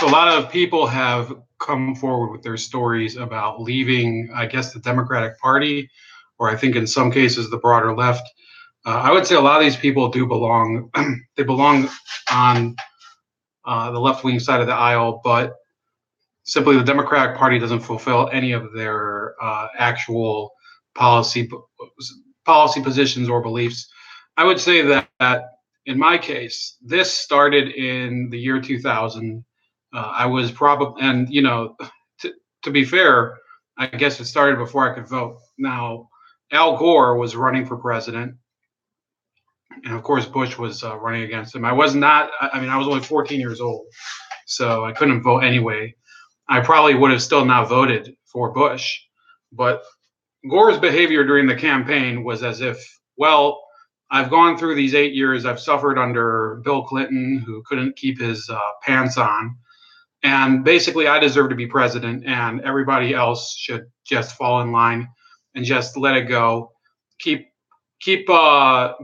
So a lot of people have come forward with their stories about leaving, I guess, the Democratic Party, or I think in some cases the broader left. I would say a lot of these people do belong. They belong on the left wing side of the aisle, but simply the Democratic Party doesn't fulfill any of their actual policy policy positions or beliefs. I would say that in my case, this started in the year 2000. I was probably, and to be fair, I guess it started before I could vote. Now, Al Gore was running for president, and of course Bush was running against him. I was not. I mean, I was only 14 years old, so I couldn't vote anyway. I probably would have still not voted for Bush, but Gore's behavior during the campaign was as if, well, I've gone through these 8 years. I've suffered under Bill Clinton, who couldn't keep his pants on. And basically, I deserve to be president, and everybody else should just fall in line and just let it go. Keep the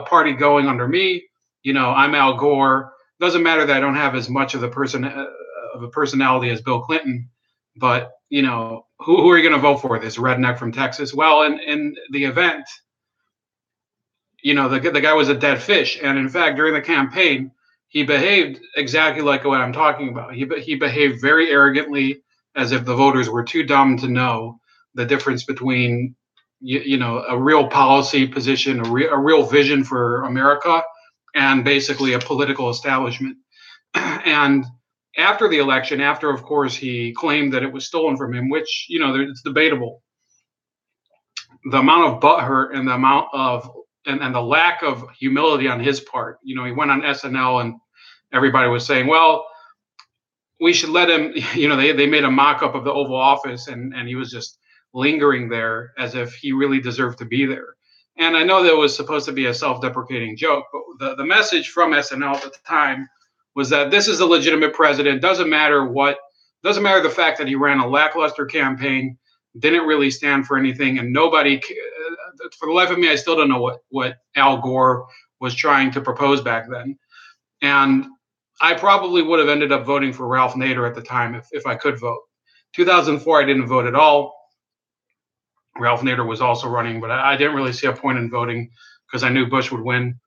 party going under me. I'm Al Gore. Doesn't matter that I don't have as much of a personality as Bill Clinton, but who are you going to vote for? This redneck from Texas? Well, in the event, the guy was a dead fish, and in fact, during the campaign, he behaved exactly like what I'm talking about. He behaved very arrogantly, as if the voters were too dumb to know the difference between a real policy position, a real vision for America, and basically a political establishment. And after the election, after of course he claimed that it was stolen from him, which it's debatable, the amount of butthurt and the amount of and the lack of humility on his part. He went on SNL and everybody was saying, well, we should let him. They made a mock-up of the Oval Office, and he was just lingering there as if he really deserved to be there. And I know that was supposed to be a self-deprecating joke, but the message from SNL at the time was that this is a legitimate president. Doesn't matter the fact that he ran a lackluster campaign, didn't really stand for anything, and nobody, for the life of me, I still don't know what Al Gore was trying to propose back then. And I probably would have ended up voting for Ralph Nader at the time if I could vote. 2004, I didn't vote at all. Ralph Nader was also running, but I didn't really see a point in voting because I knew Bush would win.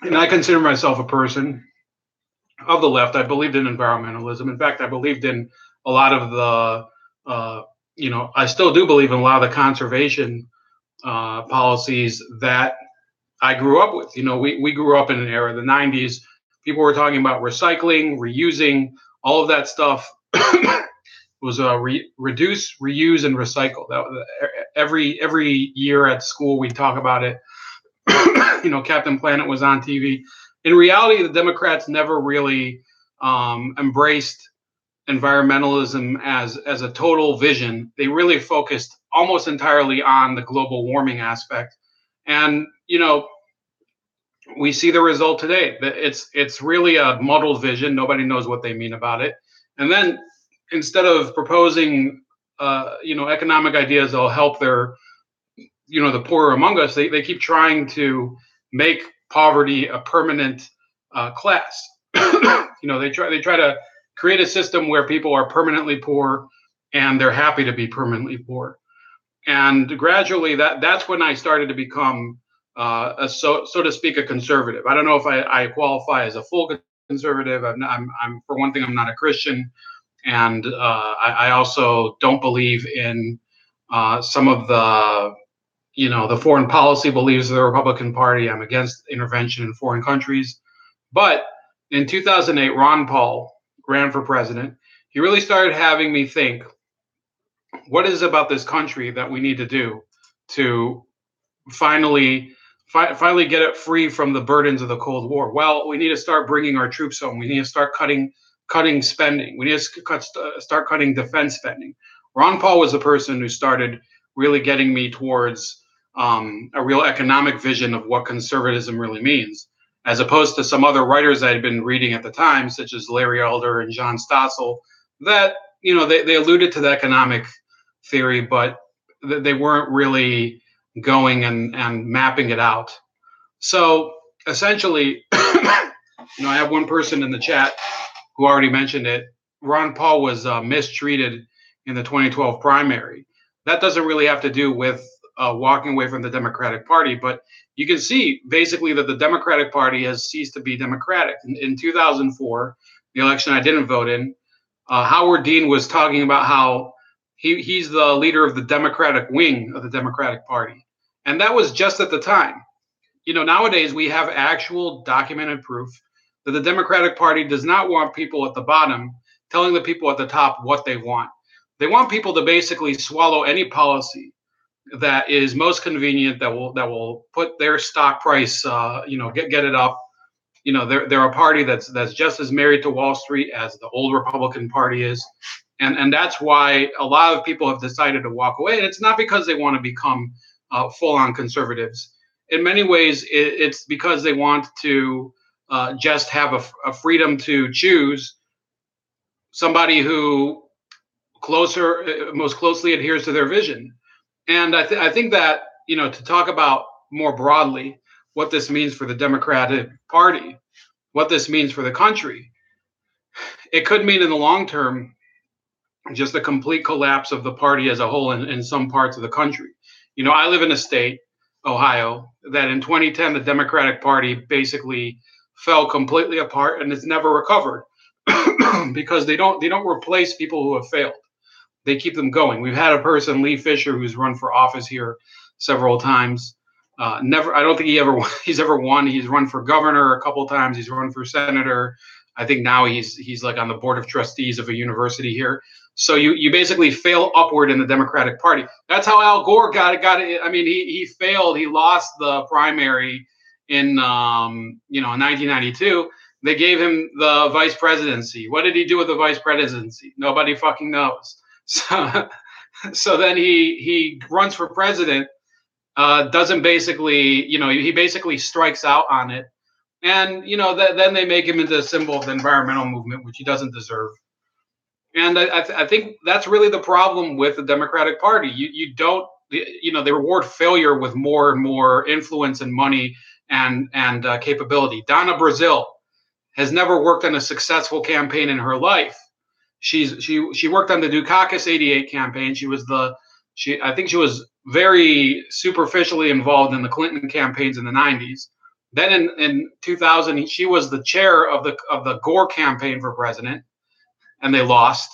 And I consider myself a person of the left. I believed in environmentalism. In fact, I believed in a lot of I still do believe in a lot of the conservation policies that I grew up with. We grew up in an era, the 90s. People were talking about recycling, reusing, all of that stuff. Was reduce, reuse, and recycle. That every year at school we talk about it. Captain Planet was on TV. In reality, the Democrats never really embraced environmentalism as a total vision. They really focused almost entirely on the global warming aspect, and we see the result today. It's really a muddled vision. Nobody knows what they mean about it, and then instead of proposing economic ideas that'll help the poorer among us, they keep trying to make poverty a permanent class. They try to create a system where people are permanently poor and they're happy to be permanently poor. And gradually that's when I started to become so to speak a conservative. I don't know if I qualify as a full conservative. I'm for one thing, I'm not a Christian. And I also don't believe in some of the foreign policy beliefs of the Republican Party. I'm against intervention in foreign countries. But in 2008, Ron Paul ran for president. He really started having me think, what is it about this country that we need to do to finally get it free from the burdens of the Cold War? Well, we need to start bringing our troops home. We need to start cutting spending. We need to start cutting defense spending. Ron Paul was the person who started really getting me towards a real economic vision of what conservatism really means, as opposed to some other writers I had been reading at the time, such as Larry Elder and John Stossel, that they alluded to the economic theory, but they weren't really going and mapping it out. So essentially, I have one person in the chat who already mentioned it. Ron Paul was mistreated in the 2012 primary. That doesn't really have to do with walking away from the Democratic Party, but you can see basically that the Democratic Party has ceased to be democratic. In 2004, the election I didn't vote in, Howard Dean was talking about how he's the leader of the Democratic wing of the Democratic Party. And that was just at the time. Nowadays we have actual documented proof that the Democratic Party does not want people at the bottom telling the people at the top what they want. They want people to basically swallow any policy that is most convenient, that will put their stock price, get it up. They're a party that's just as married to Wall Street as the old Republican Party is, and that's why a lot of people have decided to walk away. And it's not because they want to become full-on conservatives. In many ways, it's because they want to just have a freedom to choose somebody who most closely adheres to their vision. And I think that, to talk about more broadly what this means for the Democratic Party, what this means for the country, it could mean in the long term just the complete collapse of the party as a whole in some parts of the country. I live in a state, Ohio, that in 2010 the Democratic Party basically fell completely apart and it's never recovered because they don't replace people who have failed. They keep them going. We've had a person, Lee Fisher, who's run for office here several times. I don't think he's ever won. He's run for governor a couple times. He's run for senator. I think now he's like on the board of trustees of a university here. So you basically fail upward in the Democratic Party. That's how Al Gore got it. I mean, he failed. He lost the primary in 1992. They gave him the vice presidency. What did he do with the vice presidency? Nobody fucking knows. So then he runs for president, doesn't basically, he basically strikes out on it. And, then they make him into a symbol of the environmental movement, which he doesn't deserve. And I think that's really the problem with the Democratic Party. You don't, they reward failure with more and more influence and money and capability. Donna Brazile has never worked on a successful campaign in her life. She worked on the Dukakis '88 campaign. I think she was very superficially involved in the Clinton campaigns in the '90s. Then in 2000, she was the chair of the Gore campaign for president, and they lost.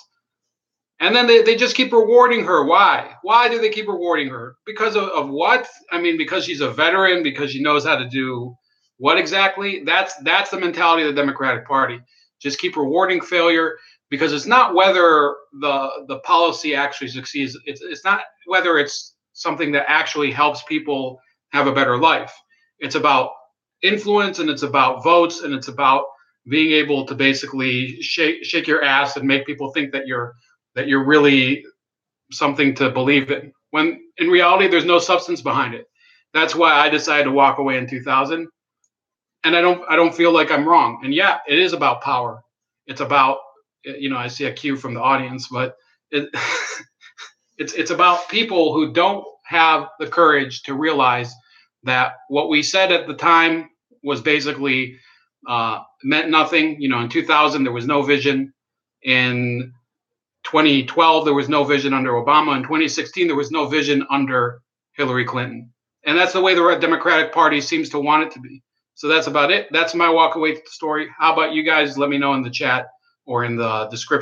And then they just keep rewarding her. Why? Why do they keep rewarding her? Because of what? I mean, because she's a veteran, because she knows how to do what exactly? That's the mentality of the Democratic Party. Just keep rewarding failure, because it's not whether the policy actually succeeds. It's not whether it's something that actually helps people have a better life. It's about influence, and it's about votes, and it's about being able to basically shake your ass and make people think that you're really something to believe in, when in reality there's no substance behind it. That's why I decided to walk away in 2000, and I don't feel like I'm wrong. And yeah, it is about power. It's about, I see a cue from the audience, but it's about people who don't have the courage to realize that what we said at the time was basically meant nothing. In 2000 there was no vision. In 2012 there was no vision under Obama. In 2016 there was no vision under Hillary Clinton. And that's the way the Democratic Party seems to want it to be. So that's about it. That's my walk away story. How about you guys? Let me know in the chat or in the description.